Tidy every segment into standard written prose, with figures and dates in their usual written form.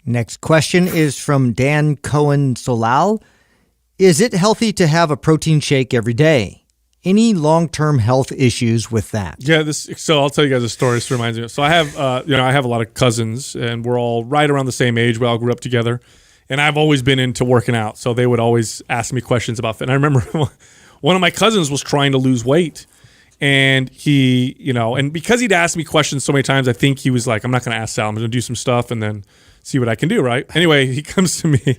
Next question is from Dan Cohen Solal. Is it healthy to have a protein shake every day? Any long-term health issues with that? Yeah, so I'll tell you guys a story. This reminds me of. So I have, I have a lot of cousins, and we're all right around the same age. We all grew up together, and I've always been into working out. So they would always ask me questions about fit. And I remember one of my cousins was trying to lose weight, and he, and because he'd asked me questions so many times, I think he was like, "I'm not going to ask Sal. I'm going to do some stuff and then see what I can do." Right? Anyway, he comes to me,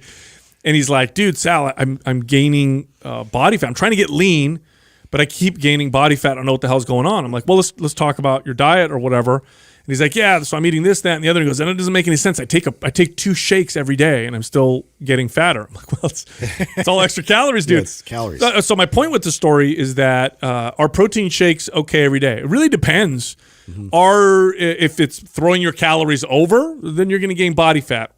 and he's like, "Dude, Sal, I'm gaining body fat. I'm trying to get lean, but I keep gaining body fat. I don't know what the hell's going on." I'm like, "Well, let's talk about your diet or whatever." And he's like, "Yeah, so I'm eating this, that, and the other." And he goes, "And it doesn't make any sense. I take 2 shakes every day, and I'm still getting fatter." I'm like, "Well, it's all extra calories, dude." Yeah, it's calories. So my point with the story is that are protein shakes okay every day? It really depends. If it's throwing your calories over, then you're going to gain body fat.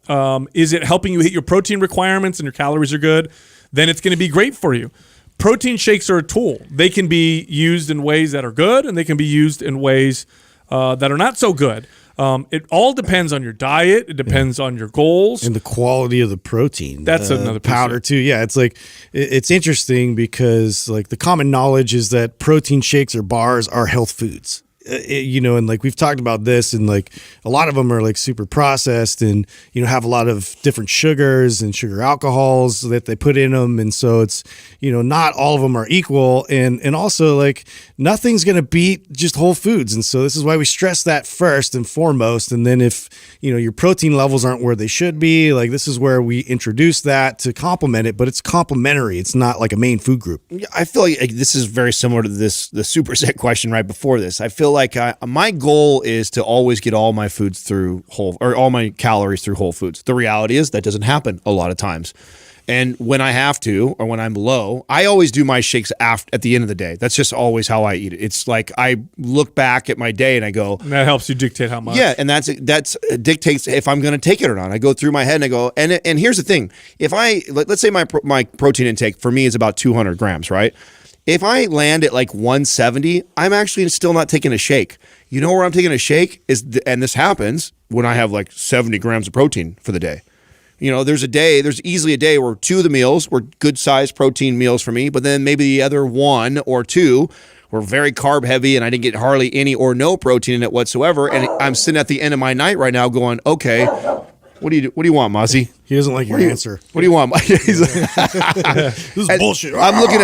Is it helping you hit your protein requirements and your calories are good? Then it's going to be great for you. Protein shakes are a tool. They can be used in ways that are good, and they can be used in ways that are not so good. It all depends on your diet. It depends on your goals and the quality of the protein. That's another powder too. Yeah, it's like it's interesting because like the common knowledge is that protein shakes or bars are health foods. And like we've talked about this, and like a lot of them are like super processed and have a lot of different sugars and sugar alcohols that they put in them, and so it's not all of them are equal, and also like nothing's gonna beat just whole foods, and so this is why we stress that first and foremost. And then if your protein levels aren't where they should be, like this is where we introduce that to complement it, but it's complementary. It's not like a main food group. I feel like this is very similar to the superset question right before this. I feel like my goal is to always get all my foods through all my calories through whole foods. The reality is that doesn't happen a lot of times. And when I have to, or when I'm low, I always do my shakes at the end of the day. That's just always how I eat it. It's like I look back at my day and I go, and that helps you dictate how much. Yeah, and that's dictates if I'm going to take it or not. I go through my head and I go, and here's the thing: if let's say my protein intake for me is about 200 grams, right? If I land at like 170, I'm actually still not taking a shake. You know where I'm taking a shake is, and this happens when I have like 70 grams of protein for the day. There's easily a day where 2 of the meals were good sized protein meals for me, but then maybe the other 1 or 2 were very carb heavy and I didn't get hardly any or no protein in it whatsoever. And I'm sitting at the end of my night right now going, okay, what do you want, Mozzie? He doesn't like your answer. What do you want? This is bullshit. I'm looking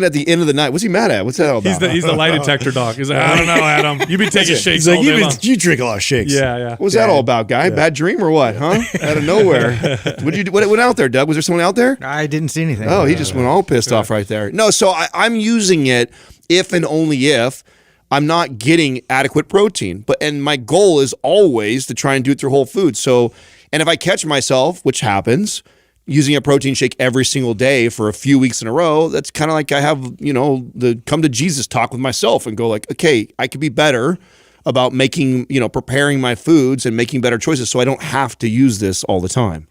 at the end of the night. What's he mad at? What's that all about? He's the lie detector dog. He's like, I don't know, Adam. You've been taking shakes all day long. You drink a lot of shakes. Yeah. What's that all about, guy? Yeah. Bad dream or what? Huh? Out of nowhere. What went out there, Doug? Was there someone out there? I didn't see anything. Oh, he just went all pissed off right there. No, so I'm using it if and only if I'm not getting adequate protein. And my goal is always to try and do it through whole foods. So, and if I catch myself, which happens, using a protein shake every single day for a few weeks in a row, that's kind of like I have, the come to Jesus talk with myself and go like, okay, I could be better about making, preparing my foods and making better choices so I don't have to use this all the time.